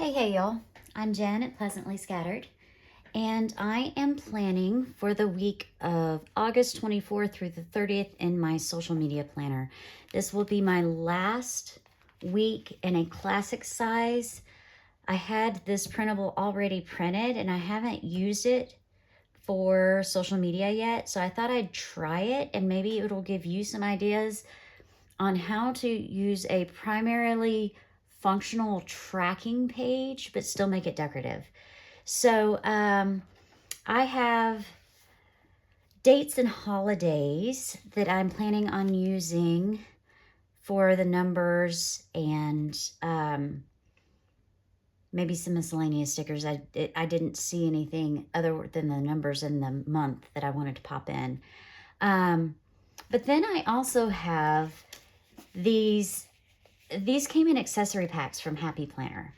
Hey, y'all. I'm Jen at Pleasantly Scattered, and I am planning for the week of August 24th through the 30th in my social media planner. This will be my last week in a classic size. I had this printable already printed, and I haven't used it for social media yet, so I thought I'd try it, and maybe it'll give you some ideas on how to use a primarily functional tracking page, but still make it decorative. So I have dates and holidays that I'm planning on using for the numbers and maybe some miscellaneous stickers. I didn't see anything other than the numbers in the month that I wanted to pop in. But then I also have these came in accessory packs from Happy Planner,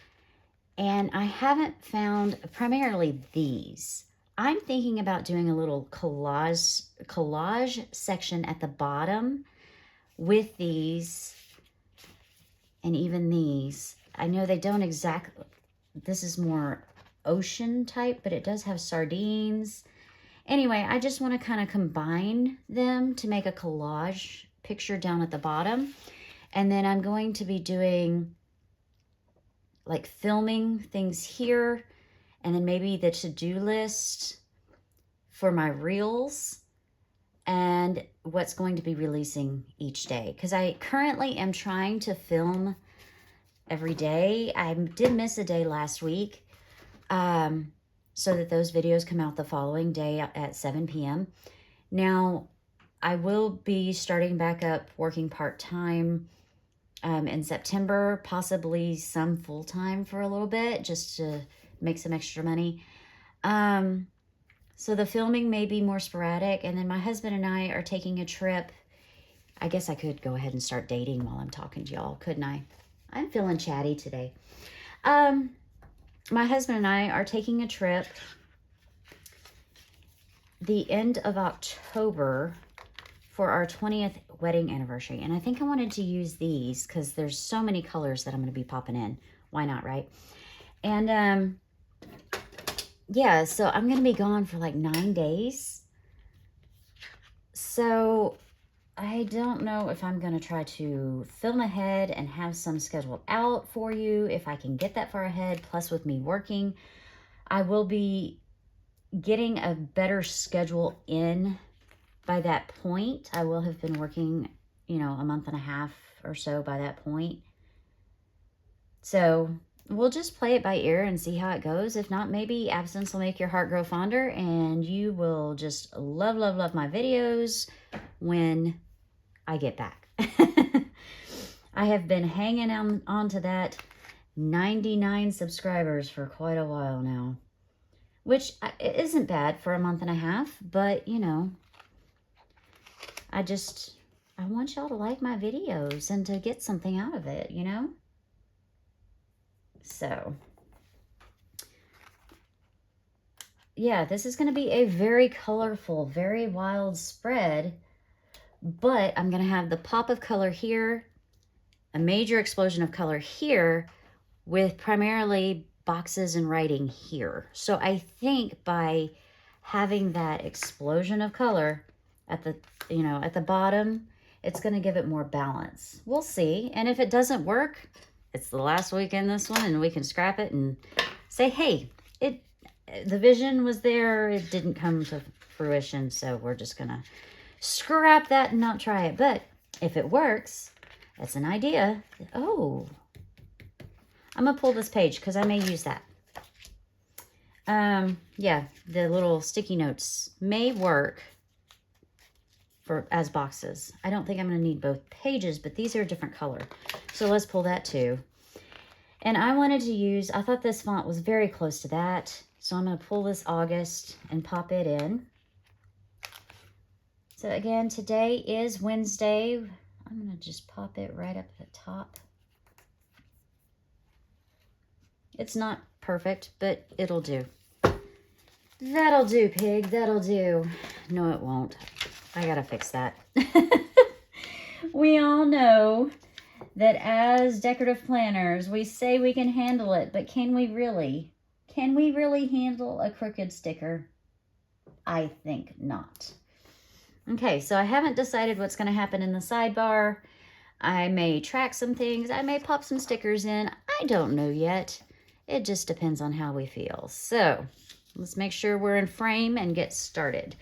and I haven't found primarily these. I'm thinking about doing a little collage section at the bottom with these and even these. I know they don't exactly, this is more ocean type, but it does have sardines. Anyway, I just want to kind of combine them to make a collage picture down at the bottom. And then I'm going to be doing like filming things here, and then maybe the to-do list for my reels and what's going to be releasing each day. Because I currently am trying to film every day. I did miss a day last week, so that those videos come out the following day at 7 p.m. Now, I will be starting back up working part-time in September, possibly some full-time for a little bit, just to make some extra money. So the filming may be more sporadic, and then my husband and I are taking a trip. I guess I could go ahead and start dating while I'm talking to y'all, couldn't I? I'm feeling chatty today. My husband and I are taking a trip the end of October for our 20th wedding anniversary. And I think I wanted to use these because there's so many colors that I'm going to be popping in. Why not, right? And yeah, so I'm going to be gone for like 9 days. So I don't know if I'm going to try to film ahead and have some scheduled out for you, if I can get that far ahead. Plus, with me working, I will be getting a better schedule in by that point. I will have been working, a month and a half or so by that point. So we'll just play it by ear and see how it goes. If not, maybe absence will make your heart grow fonder and you will just love, love, love my videos when I get back. I have been hanging on to that 99 subscribers for quite a while now, which isn't bad for a month and a half, but I want y'all to like my videos and to get something out of it, So, yeah, this is going to be a very colorful, very wild spread, but I'm going to have the pop of color here, a major explosion of color here, with primarily boxes and writing here. So I think by having that explosion of color at the bottom, it's going to give it more balance. We'll see. And if it doesn't work, it's the last week in this one and we can scrap it and say, hey, the vision was there, it didn't come to fruition, so we're just going to scrap that and not try it. But if it works, that's an idea. Oh, I'm going to pull this page because I may use that. Yeah, the little sticky notes may work as boxes. I don't think I'm going to need both pages, but these are a different color. So let's pull that too. And I thought this font was very close to that. So I'm going to pull this August and pop it in. So again, today is Wednesday. I'm going to just pop it right up at the top. It's not perfect, but it'll do. That'll do, pig. That'll do. No, it won't. I gotta fix that. We all know that as decorative planners, we say we can handle it, but can we really? Can we really handle a crooked sticker? I think not. Okay, so I haven't decided what's going to happen in the sidebar. I may track some things. I may pop some stickers in. I don't know yet. It just depends on how we feel. So let's make sure we're in frame and get started.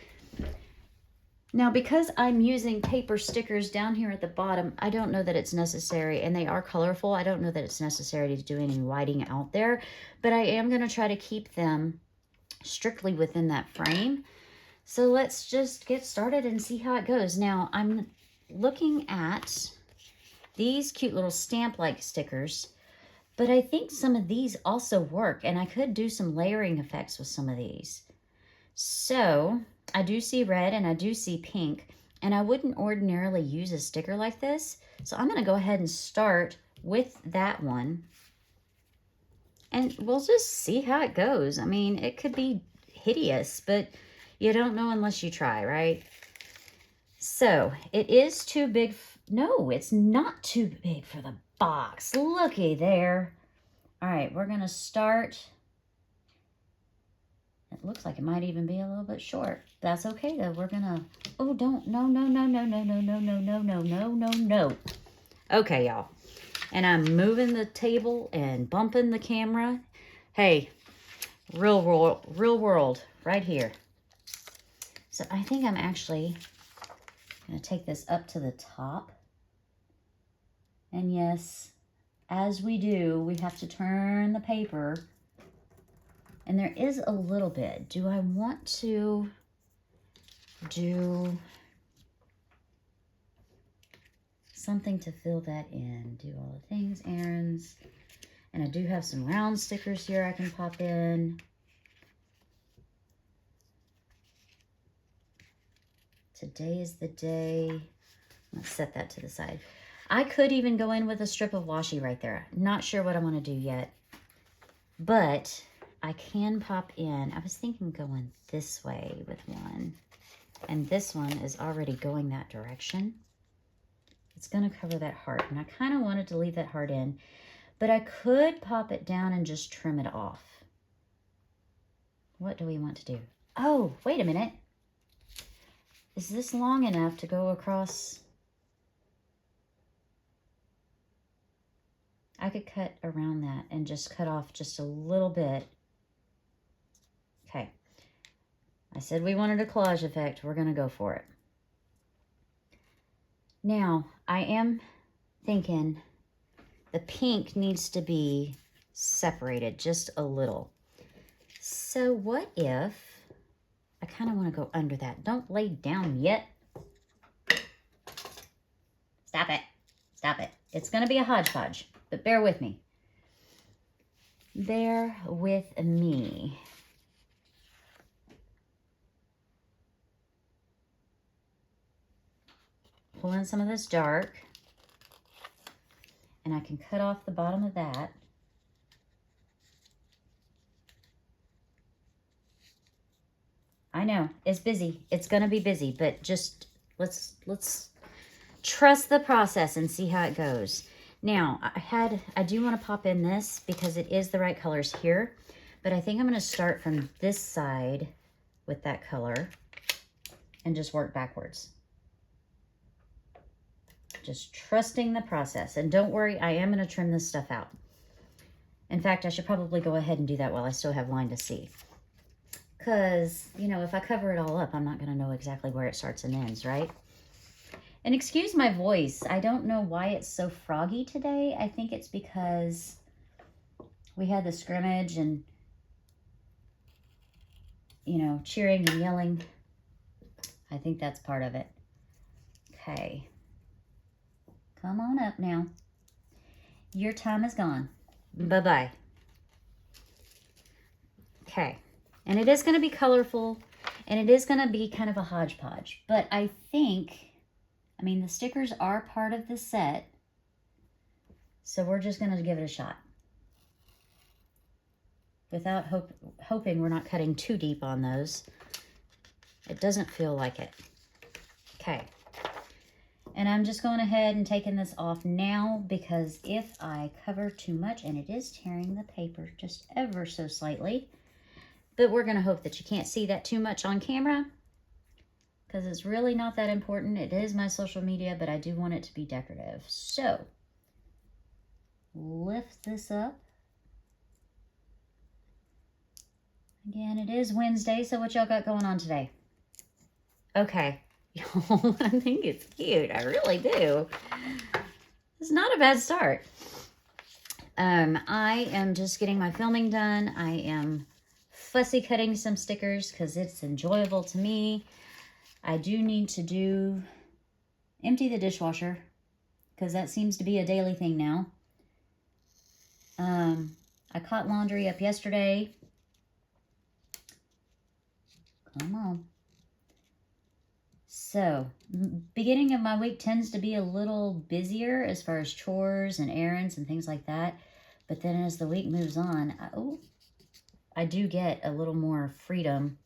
Now, because I'm using paper stickers down here at the bottom, I don't know that it's necessary, and they are colorful. I don't know that it's necessary to do any whiting out there, but I am going to try to keep them strictly within that frame. So let's just get started and see how it goes. Now, I'm looking at these cute little stamp-like stickers, but I think some of these also work, and I could do some layering effects with some of these. So I do see red and I do see pink, and I wouldn't ordinarily use a sticker like this. So I'm going to go ahead and start with that one, and we'll just see how it goes. I mean, it could be hideous, but you don't know unless you try, right? So it is too big. No, it's not too big for the box. Looky there. All right, we're going to start. It looks like it might even be a little bit short. That's okay, though. We're going to... Oh, don't. No, no, no, no, no, no, no, no, no, no, no, no, no. Okay, y'all. And I'm moving the table and bumping the camera. Hey, real world, right here. So I think I'm actually going to take this up to the top. And yes, as we do, we have to turn the paper. And there is a little bit. Do I want to do something to fill that in? Do all the things, errands. And I do have some round stickers here I can pop in. Today is the day. Let's set that to the side. I could even go in with a strip of washi right there. Not sure what I want to do yet. But I can pop in. I was thinking going this way with one. And this one is already going that direction. It's going to cover that heart. And I kind of wanted to leave that heart in. But I could pop it down and just trim it off. What do we want to do? Oh, wait a minute. Is this long enough to go across? I could cut around that and just cut off just a little bit. Okay. I said we wanted a collage effect. We're going to go for it. Now, I am thinking the pink needs to be separated just a little. So what if I kind of want to go under that? Don't lay down yet. Stop it. Stop it. It's going to be a hodgepodge, but bear with me. Bear with me. Pull in some of this dark. And I can cut off the bottom of that. I know, it's busy. It's going to be busy, but just let's trust the process and see how it goes. Now, I do want to pop in this because it is the right colors here, but I think I'm going to start from this side with that color and just work backwards. Just trusting the process. And don't worry, I am going to trim this stuff out. In fact, I should probably go ahead and do that while I still have line to see. Because, you know, if I cover it all up, I'm not going to know exactly where it starts and ends, right? And excuse my voice. I don't know why it's so froggy today. I think it's because we had the scrimmage and, you know, cheering and yelling. I think that's part of it. Okay. Come on up now. Your time is gone. Bye-bye. Okay. And it is going to be colorful, and it is going to be kind of a hodgepodge. But I think, I mean, the stickers are part of the set, so we're just going to give it a shot. Without hoping we're not cutting too deep on those. It doesn't feel like it. Okay. And I'm just going ahead and taking this off now because if I cover too much, and it is tearing the paper just ever so slightly, but we're going to hope that you can't see that too much on camera because it's really not that important. It is my social media, but I do want it to be decorative. So lift this up. Again, it is Wednesday, so what y'all got going on today? Okay. I think it's cute. I really do. It's not a bad start. I am just getting my filming done. I am fussy cutting some stickers because it's enjoyable to me. I do need to empty the dishwasher because that seems to be a daily thing now. I caught laundry up yesterday. Come on. So, beginning of my week tends to be a little busier as far as chores and errands and things like that. But then as the week moves on, I do get a little more freedom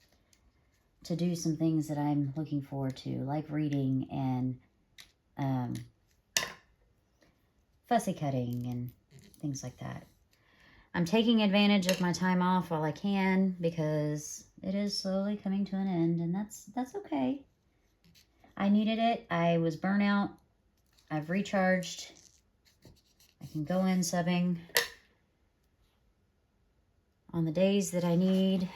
to do some things that I'm looking forward to, like reading and fussy cutting and things like that. I'm taking advantage of my time off while I can because it is slowly coming to an end, and that's okay. I needed it. I was burnt out. I've recharged. I can go in subbing on the days that I need.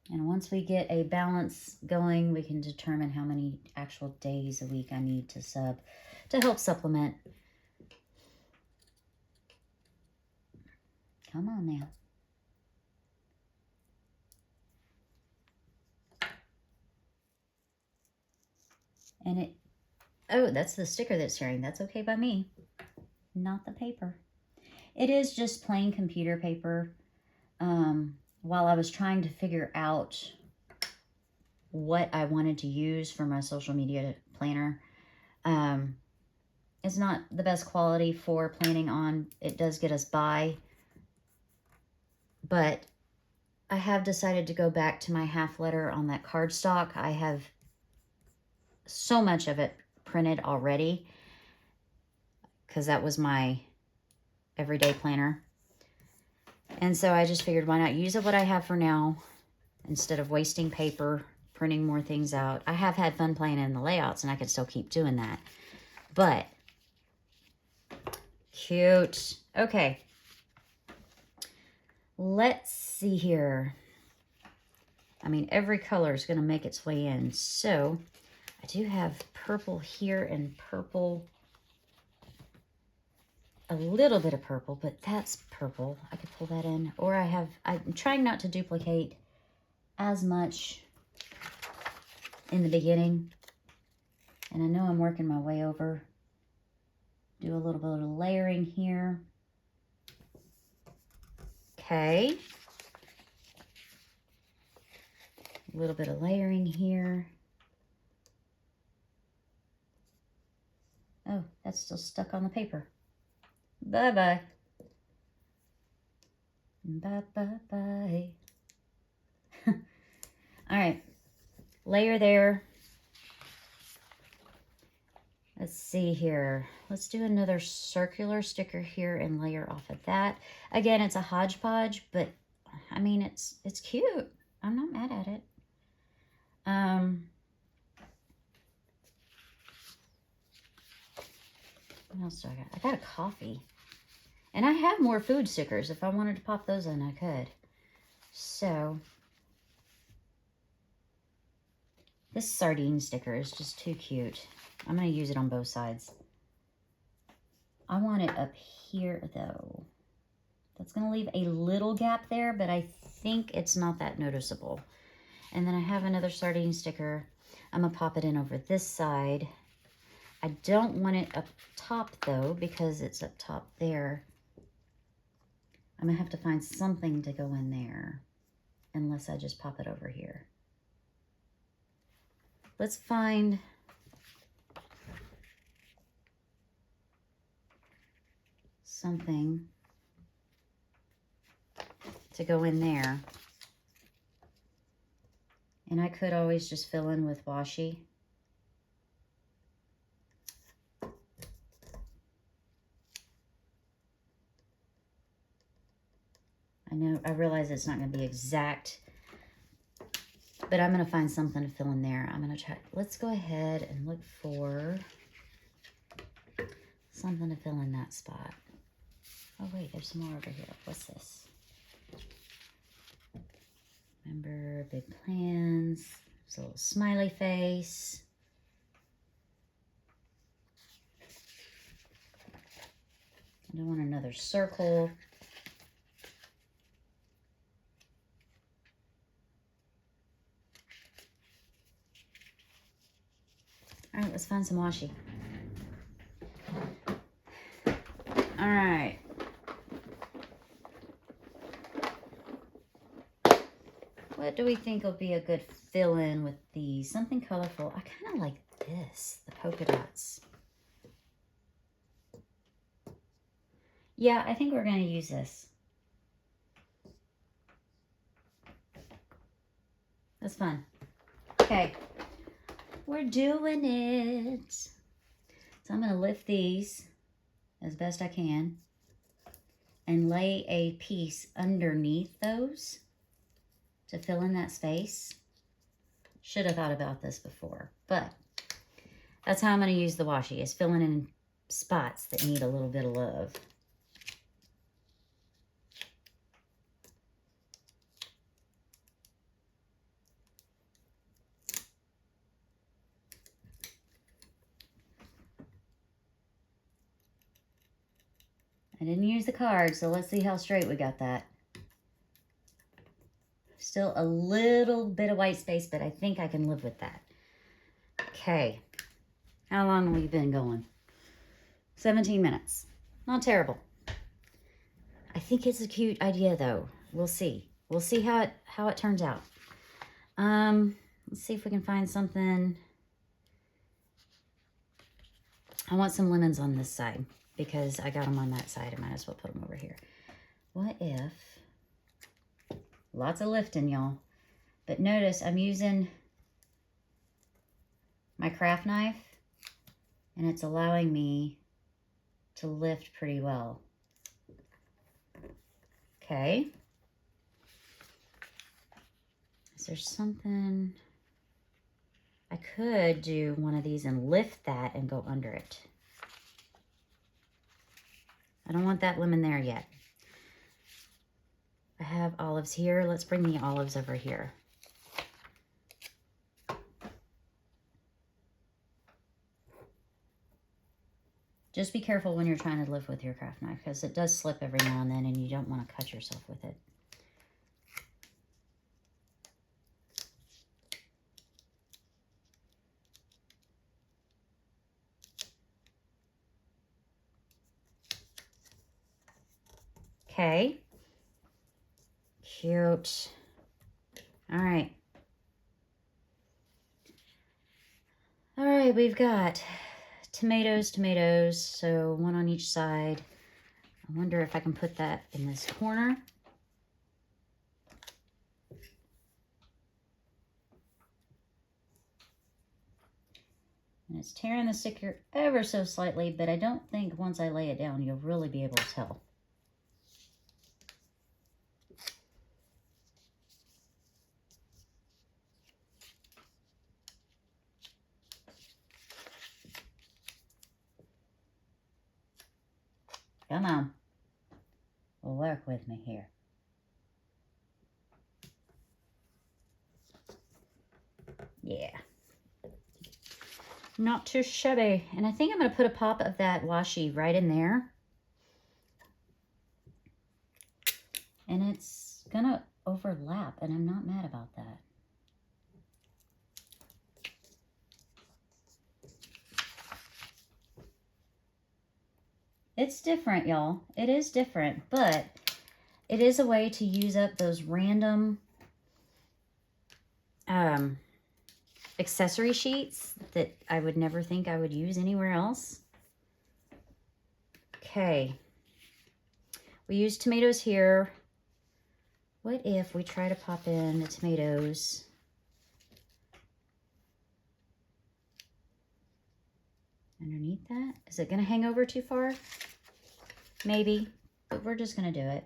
And once we get a balance going, we can determine how many actual days a week I need to sub to help supplement. Come on now. And oh, that's the sticker that's tearing. That's okay by me. Not the paper. It is just plain computer paper. While I was trying to figure out what I wanted to use for my social media planner, it's not the best quality for planning on. It does get us by, but I have decided to go back to my half letter on that cardstock. I have so much of it printed already because that was my everyday planner. And so I just figured, why not use what I have for now instead of wasting paper, printing more things out. I have had fun playing in the layouts, and I could still keep doing that. But, cute. Okay. Let's see here. I mean, every color is going to make its way in. So, I do have purple here and purple. A little bit of purple, but that's purple. I could pull that in. Or I'm trying not to duplicate as much in the beginning. And I know I'm working my way over. Do a little bit of layering here. Okay. A little bit of layering here. Oh, that's still stuck on the paper. Bye-bye. Bye-bye-bye. All right. Layer there. Let's see here. Let's do another circular sticker here and layer off of that. Again, it's a hodgepodge, but I mean, it's cute. I'm not mad at it. What else do I got? I got a coffee. And I have more food stickers. If I wanted to pop those in, I could. So, this sardine sticker is just too cute. I'm going to use it on both sides. I want it up here, though. That's going to leave a little gap there, but I think it's not that noticeable. And then I have another sardine sticker. I'm going to pop it in over this side. I don't want it up top, though, because it's up top there. I'm going to have to find something to go in there, unless I just pop it over here. Let's find something to go in there. And I could always just fill in with washi. I realize it's not going to be exact, but I'm going to find something to fill in there. I'm going to try. Let's go ahead and look for something to fill in that spot. Oh, wait, there's some more over here. What's this? Remember, big plans. There's a little smiley face. I don't want another circle. All right, let's find some washi. All right. What do we think will be a good fill-in with these? Something colorful. I kind of like this, the polka dots. Yeah, I think we're going to use this. That's fun. Okay. We're doing it. So I'm going to lift these as best I can and lay a piece underneath those to fill in that space. Should have thought about this before, but that's how I'm going to use the washi, is filling in spots that need a little bit of love. I didn't use the card, so let's see how straight we got that. Still a little bit of white space, but I think I can live with that. Okay. How long have we been going? 17 minutes. Not terrible. I think it's a cute idea, though. We'll see. We'll see how it turns out. Let's see if we can find something. I want some lemons on this side because I got them on that side. I might as well put them over here. What if... Lots of lifting, y'all. But notice I'm using my craft knife, and it's allowing me to lift pretty well. Okay. Is there something... I could do one of these and lift that and go under it. I don't want that lemon there yet. I have olives here. Let's bring the olives over here. Just be careful when you're trying to lift with your craft knife because it does slip every now and then and you don't want to cut yourself with it. Okay. Cute. All right. All right, we've got tomatoes, so one on each side. I wonder if I can put that in this corner. And it's tearing the sticker ever so slightly, but I don't think once I lay it down, you'll really be able to tell. Come on. Work with me here. Yeah. Not too shabby. And I think I'm going to put a pop of that washi right in there. And it's going to overlap, and I'm not mad about that. It's different, y'all. It is different, but it is a way to use up those random accessory sheets that I would never think I would use anywhere else. Okay. We use tomatoes here. What if we try to pop in the tomatoes underneath that. Is it going to hang over too far? Maybe, but we're just going to do it.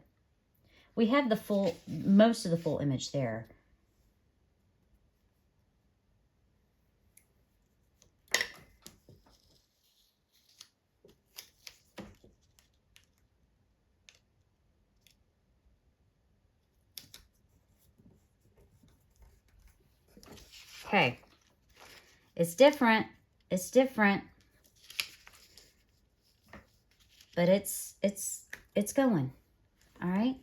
We have the full, most of the full image there. Okay. It's different. It's different. But it's going. All right.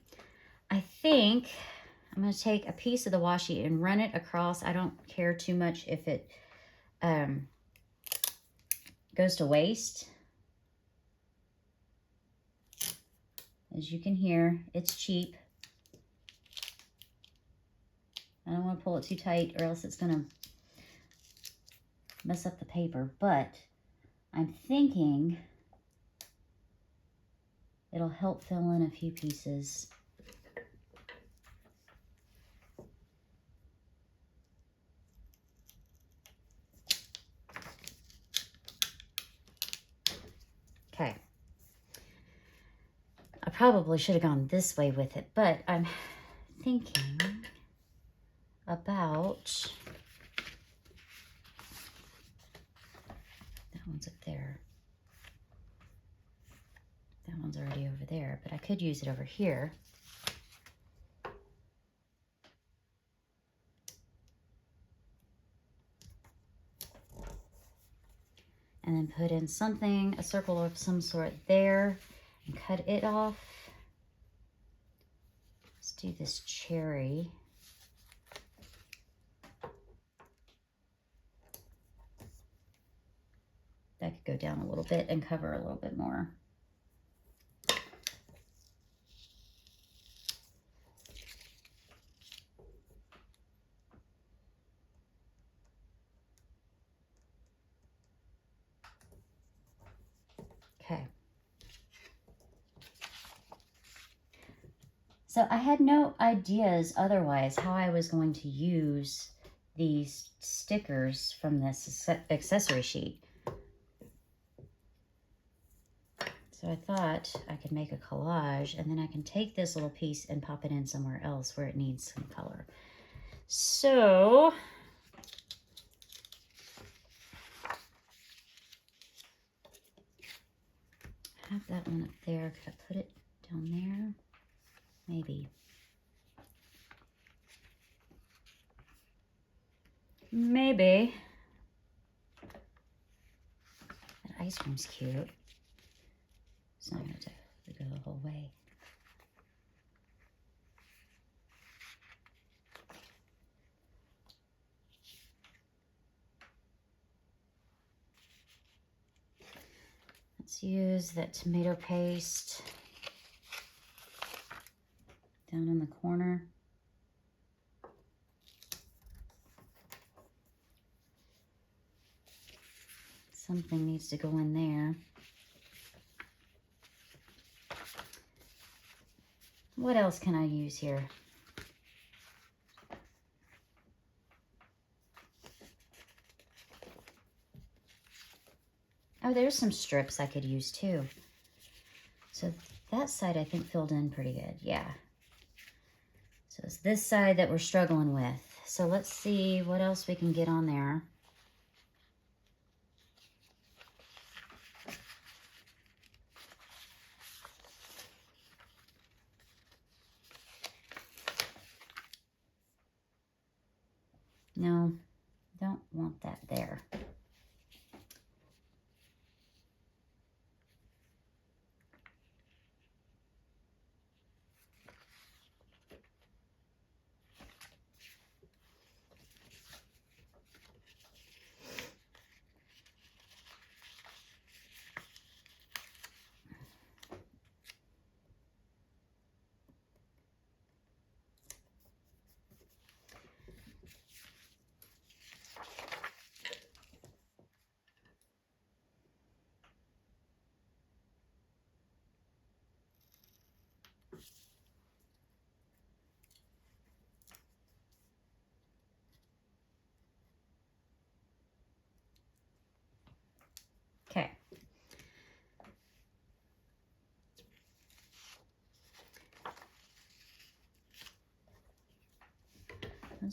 I think I'm going to take a piece of the washi and run it across. I don't care too much if it goes to waste. As you can hear, it's cheap. I don't want to pull it too tight or else it's going to mess up the paper. But I'm thinking it'll help fill in a few pieces. Okay. I probably should have gone this way with it, but I'm thinking about, that one's up there. That one's already over there, but I could use it over here. And then put in something, a circle of some sort there, and cut it off. Let's do this cherry. That could go down a little bit and cover a little bit more. Okay. So I had no ideas otherwise how I was going to use these stickers from this accessory sheet. So I thought I could make a collage and then I can take this little piece and pop it in somewhere else where it needs some color. So I have that one up there. Could I put it down there? Maybe. Maybe. That ice cream's cute. It's not going to go the whole way. Let's use that tomato paste down in the corner. Something needs to go in there. What else can I use here? Oh, there's some strips I could use too. So that side I think filled in pretty good, yeah. So it's this side that we're struggling with. So let's see what else we can get on there. No, don't want that there.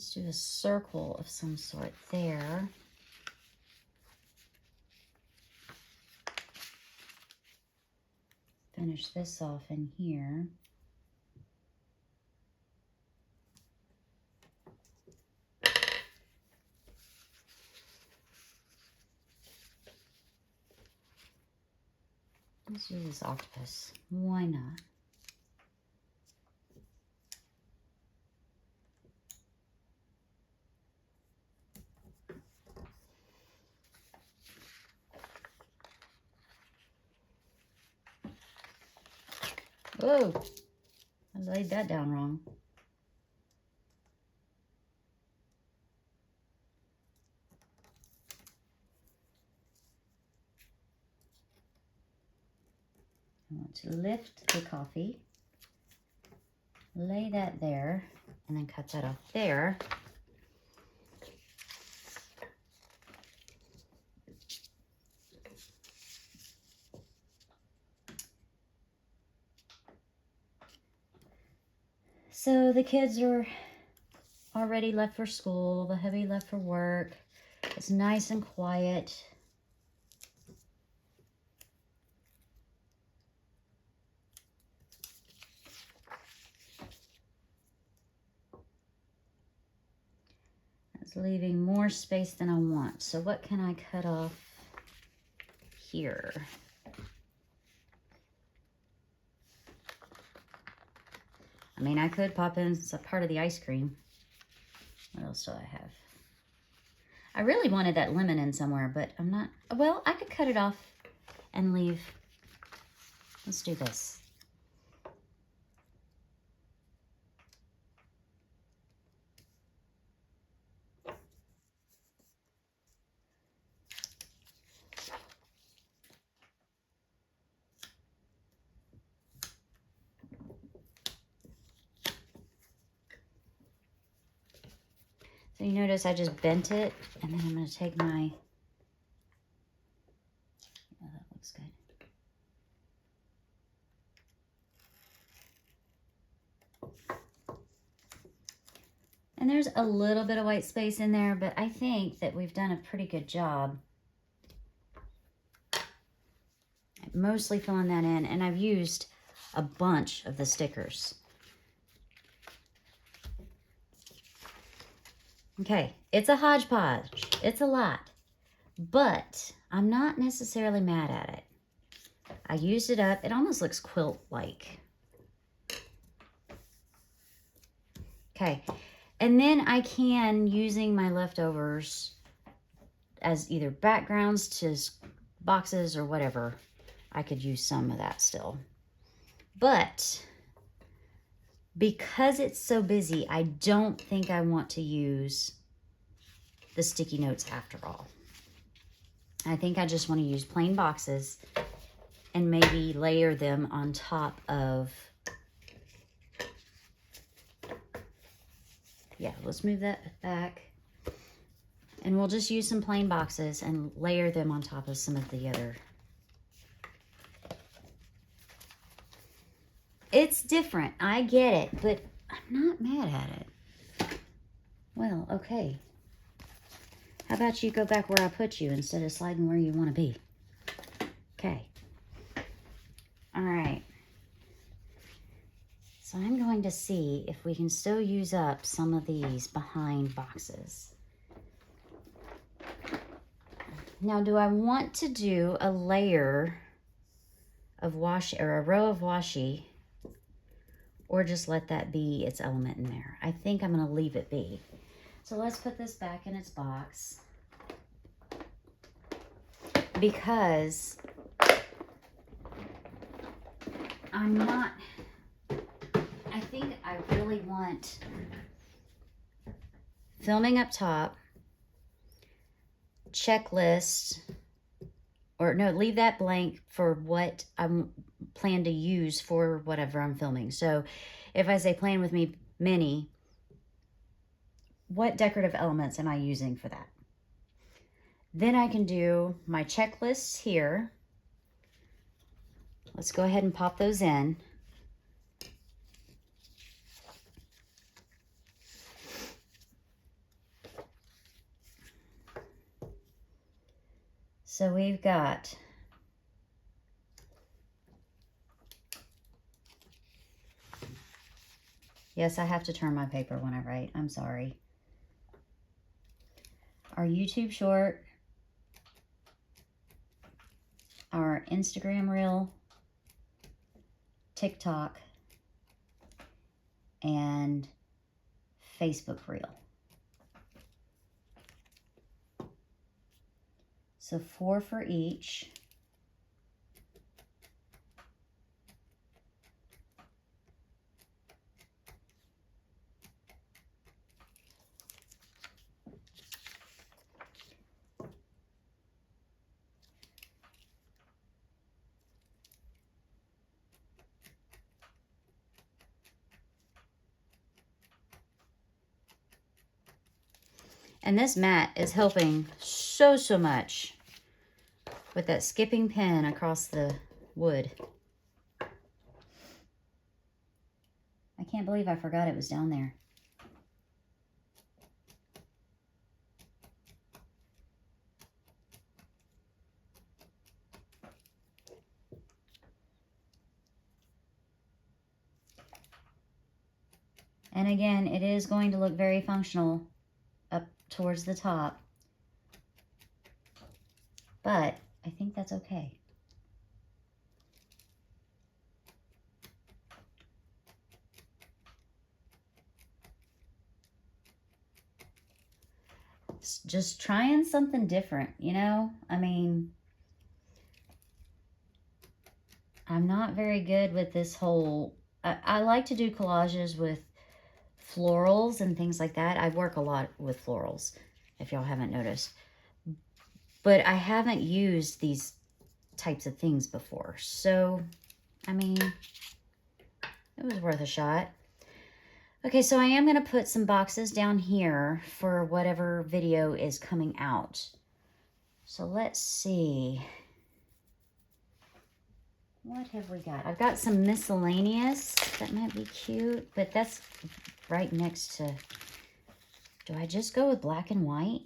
Let's do a circle of some sort there. Finish this off in here. Let's do this octopus. Why not? Whoa, I laid that down wrong. I want to lift the coffee, lay that there, and then cut that off there. So the kids are already left for school, the hubby left for work. It's nice and quiet. It's leaving more space than I want. So what can I cut off here? I mean, I could pop in some part of the ice cream. What else do I have? I really wanted that lemon in somewhere, but I'm not. Well, I could cut it off and leave. Let's do this. So you notice I just bent it, and then I'm going to take my, oh, that looks good. And there's a little bit of white space in there, but I think that we've done a pretty good job mostly filling that in, and I've used a bunch of the stickers. Okay, it's a hodgepodge. It's a lot, but I'm not necessarily mad at it. I used it up. It almost looks quilt-like. Okay, and then I can, using my leftovers as either backgrounds to boxes or whatever, I could use some of that still. But because it's so busy, I don't think I want to use the sticky notes after all. I think I just want to use plain boxes and maybe layer them on top of, yeah, let's move that back. And we'll just use some plain boxes and layer them on top of some of the other. It's different, I get it, but I'm not mad at it. Well, okay. How about you go back where I put you instead of sliding where you want to be? Okay. All right. So I'm going to see if we can still use up some of these behind boxes. Now, do I want to do a layer of washi, or a row of washi, or just let that be its element in there? I think I'm going to leave it be. So let's put this back in its box, because I'm not, I think I really want filming up top, checklist, or no, leave that blank for what I plan to use for whatever I'm filming. So if I say plan with me mini, what decorative elements am I using for that? Then I can do my checklists here. Let's go ahead and pop those in. So we've got yes, I have to turn my paper when I write. I'm sorry. Our YouTube short, our Instagram reel, TikTok, and Facebook reel. So 4 for each. And this mat is helping so much with that skipping pin across the wood. I can't believe I forgot it was down there. And again, it is going to look very functional up towards the top. But I think that's okay. It's just trying something different, you know? I mean, I'm not very good with this whole... I like to do collages with florals and things like that. I work a lot with florals, if y'all haven't noticed. But I haven't used these types of things before. So, I mean, it was worth a shot. Okay, so I am going to put some boxes down here for whatever video is coming out. So let's see. What have we got? I've got some miscellaneous. That might be cute, but that's right next to... Do I just go with black and white?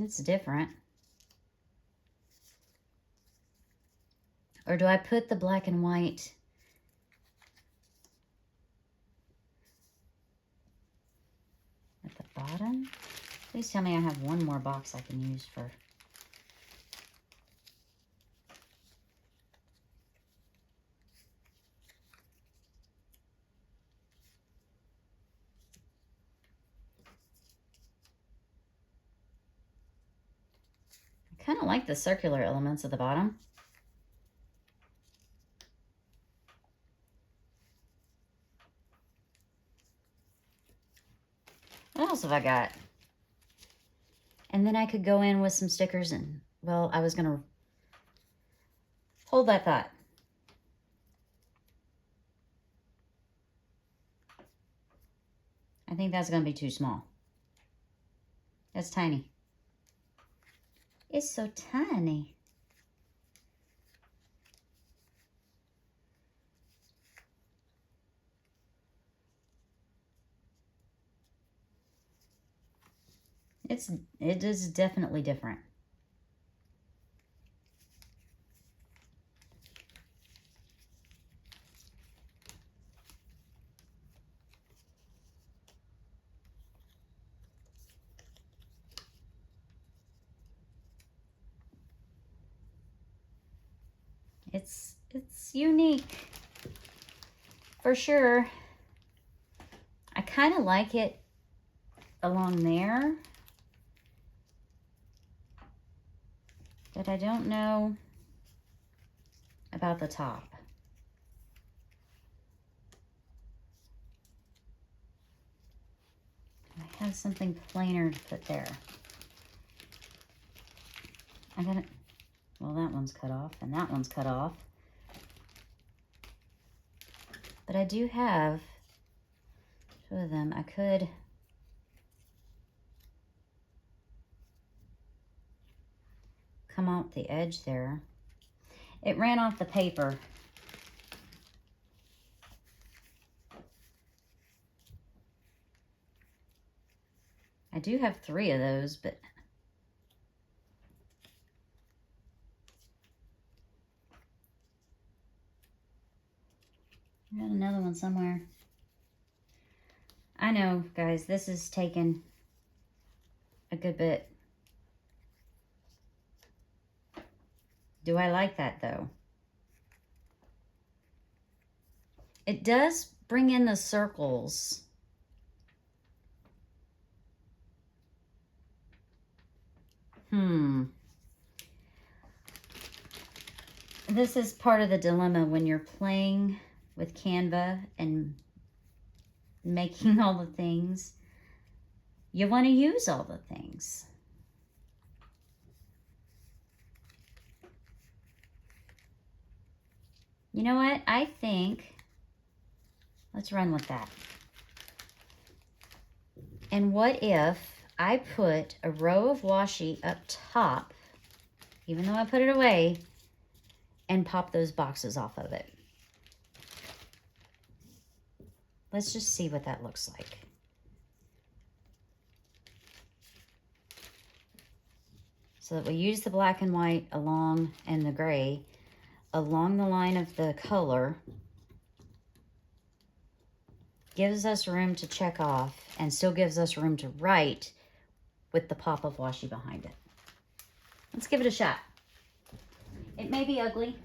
It's different. Or do I put the black and white at the bottom? Please tell me I have one more box I can use for... I kind of like the circular elements at the bottom. What else have I got? And then I could go in with some stickers and, well, I was going to hold that thought. I think that's going to be too small. That's tiny. It's so tiny. It is definitely different. It's unique for sure. I kind of like it along there, but I don't know about the top. I have something plainer to put there. I got it. Well, that one's cut off and that one's cut off. But I do have two of them. I could come out the edge there. It ran off the paper do have 3 of those, but I got another one somewhere. I know, guys, this is taking a good bit. Do I like that, though? It does bring in the circles. This is part of the dilemma when you're playing with Canva and making all the things. You want to use all the things. You know what? I think, let's run with that. And what if I put a row of washi up top, even though I put it away, and pop those boxes off of it? Let's just see what that looks like. So that we use the black and white along, and the gray, along the line of the color. Gives us room to check off and still gives us room to write with the pop of washi behind it. Let's give it a shot. It may be ugly.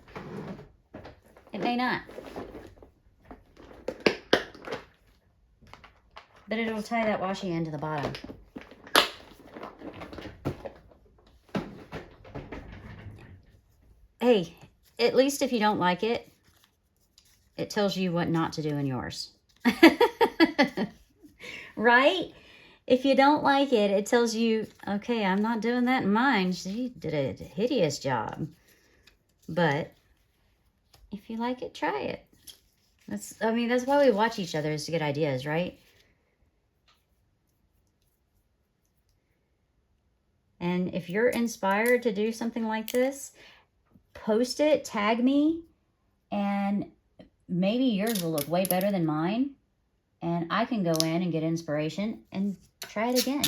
It may not. But it'll tie that washi end to the bottom. Hey, at least if you don't like it, it tells you what not to do in yours. Right? If you don't like it, it tells you, okay, I'm not doing that in mine. She did a hideous job. But if you like it, try it. That's why we watch each other, is to get ideas, right? And if you're inspired to do something like this, post it, tag me, and maybe yours will look way better than mine. And I can go in and get inspiration and try it again.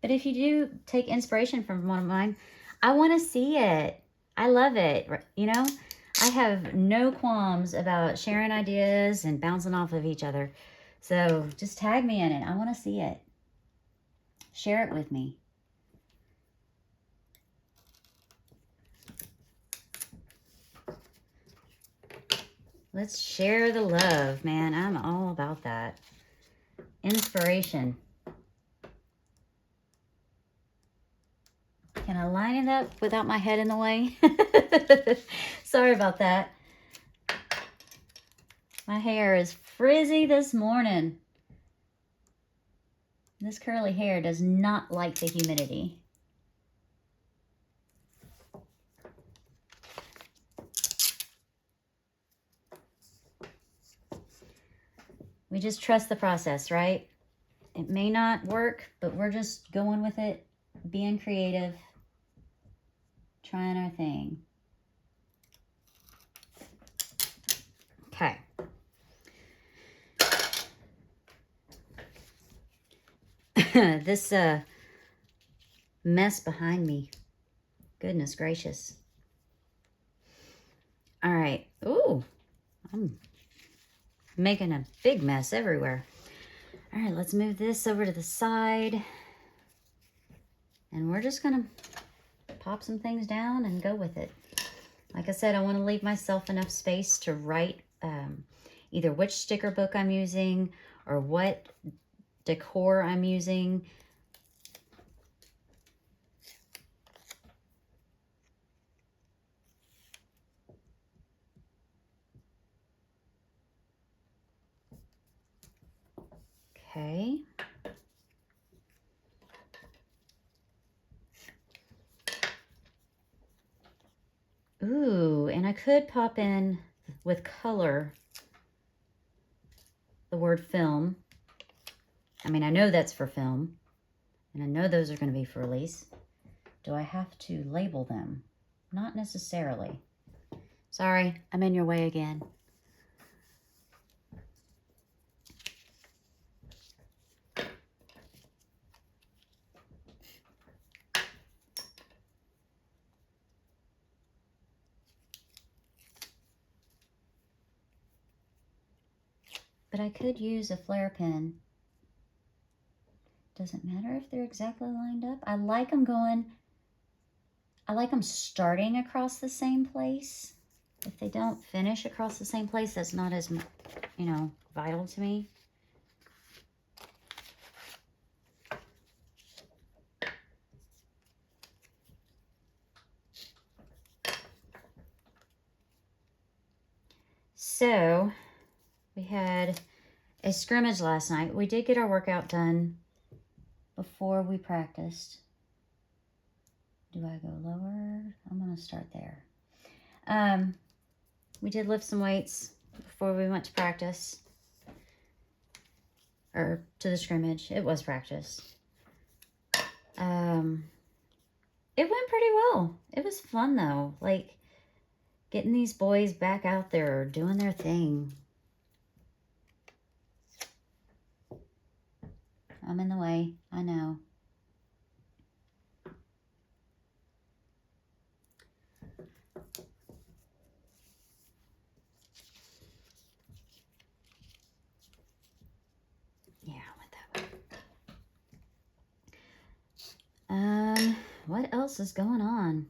But if you do take inspiration from one of mine, I want to see it. I love it. You know, I have no qualms about sharing ideas and bouncing off of each other. So just tag me in it. I want to see it. Share it with me. Let's share the love, man. I'm all about that. Inspiration. Can I line it up without my head in the way? Sorry about that. My hair is frizzy this morning. This curly hair does not like the humidity. We just trust the process, right? It may not work, but we're just going with it, being creative, trying our thing. Okay. This mess behind me. Goodness gracious. All right. Ooh, I'm making a big mess everywhere. All right, let's move this over to the side. And we're just going to pop some things down and go with it. Like I said, I want to leave myself enough space to write either which sticker book I'm using or what decor I'm using. Okay. Ooh, and I could pop in with color the word film. I mean, I know that's for film, and I know those are going to be for release. Do I have to label them? Not necessarily. Sorry, I'm in your way again. but I could use a flare pen. Doesn't matter if they're exactly lined up. I like them starting across the same place. If they don't finish across the same place, that's not as, you know, vital to me. So, we had a scrimmage last night. We did get our workout done before we practiced. Do I go lower? I'm going to start there. We did lift some weights before we went to practice. Or to the scrimmage. It was practice. It went pretty well. It was fun though. Like, getting these boys back out there doing their thing. I'm in the way. I know. Yeah, I went that way. What else is going on?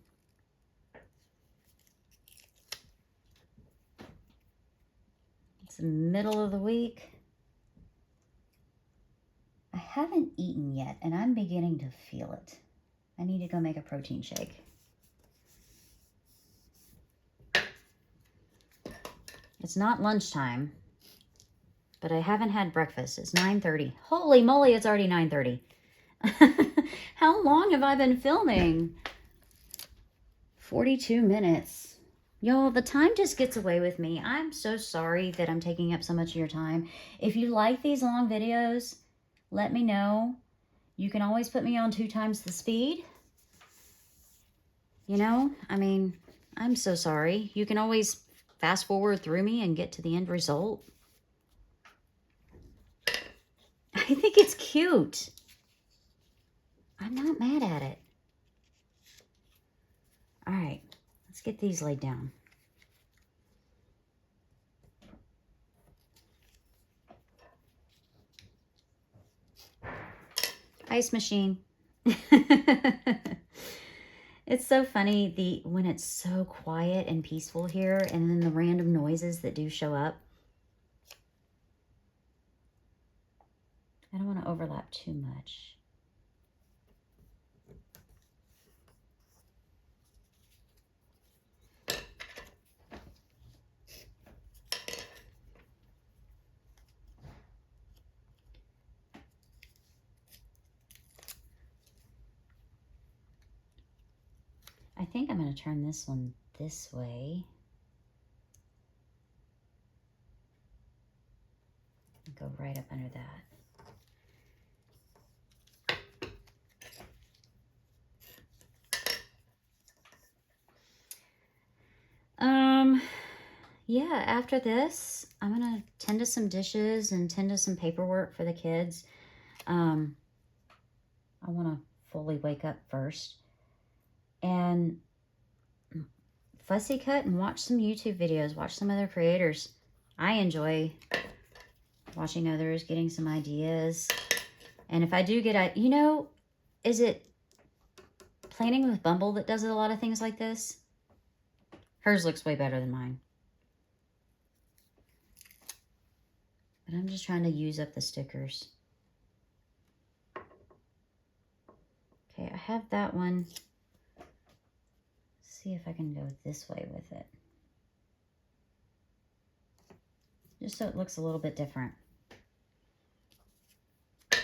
It's the middle of the week. I haven't eaten yet, and I'm beginning to feel it. I need to go make a protein shake. It's not lunchtime, but I haven't had breakfast. It's 9:30. Holy moly, it's already 9:30. How long have I been filming? 42 minutes. Y'all, the time just gets away with me. I'm so sorry that I'm taking up so much of your time. If you like these long videos, let me know. You can always put me on 2 times the speed. You know, I mean, I'm so sorry. You can always fast forward through me and get to the end result. I think it's cute. I'm not mad at it. All right, let's get these laid down. Ice machine. It's so funny when it's so quiet and peaceful here, and then the random noises that do show up. I don't want to overlap too much. I think I'm going to turn this one this way. Go right up under that. Yeah, after this, I'm going to tend to some dishes and tend to some paperwork for the kids. I want to fully wake up first and fussy cut and watch some YouTube videos, watch some other creators. I enjoy watching others, getting some ideas. And if I do get, you know, is it Planning with Bumble that does a lot of things like this? Hers looks way better than mine. But I'm just trying to use up the stickers. Okay, I have that one. See if I can go this way with it. Just so it looks a little bit different. I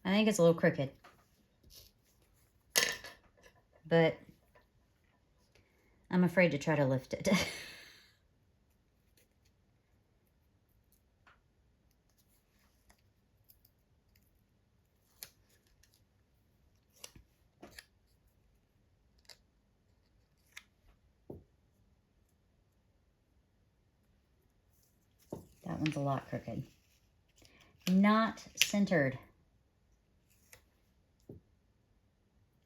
think it's a little crooked. But I'm afraid to try to lift it. That one's a lot crooked. Not centered.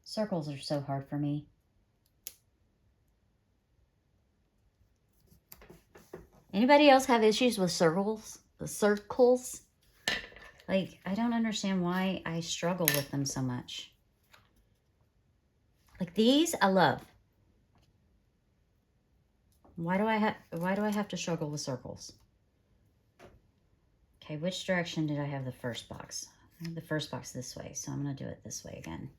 Circles are so hard for me. Anybody else have issues with circles? circles. Like, I don't understand why I struggle with them so much. Like these, I love. Why do I have to struggle with circles? Okay, which direction did I have the first box? I have the first box this way, so I'm going to do it this way again.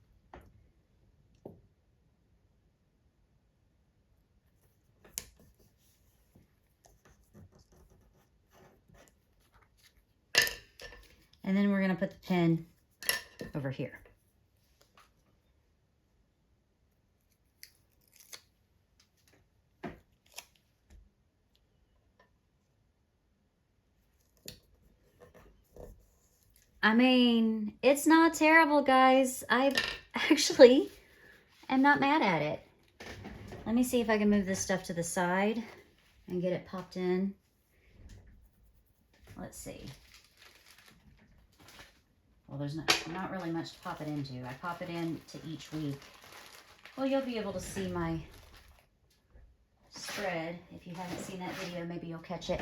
And then we're going to put the pin over here. I mean, it's not terrible, guys. I actually am not mad at it. Let me see if I can move this stuff to the side and get it popped in. Let's see. Well, there's not really much to pop it into. I pop it into each week. Well, you'll be able to see my spread. If you haven't seen that video, maybe you'll catch it.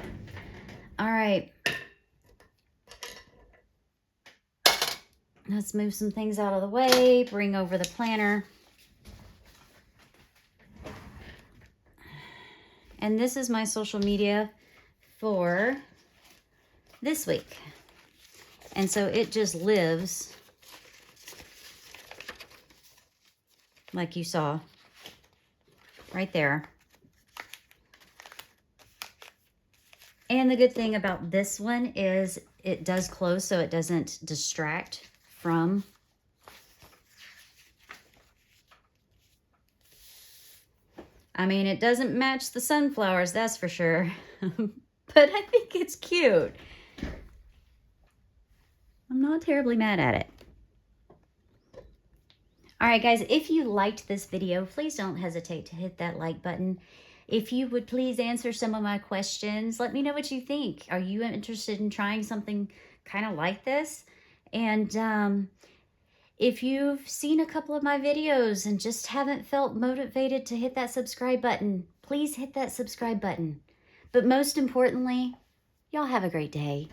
All right. Let's move some things out of the way, bring over the planner. And this is my social media for this week. And so it just lives like you saw right there. And the good thing about this one is it does close so it doesn't distract from I mean, it doesn't match the sunflowers, that's for sure. But I think it's cute. I'm not terribly mad at it. All right, guys, if you liked this video, please don't hesitate to hit that like button. If you would please answer some of my questions, let me know what you think. Are you interested in trying something kind of like this? And if you've seen a couple of my videos and just haven't felt motivated to hit that subscribe button, please hit that subscribe button. But most importantly, y'all have a great day.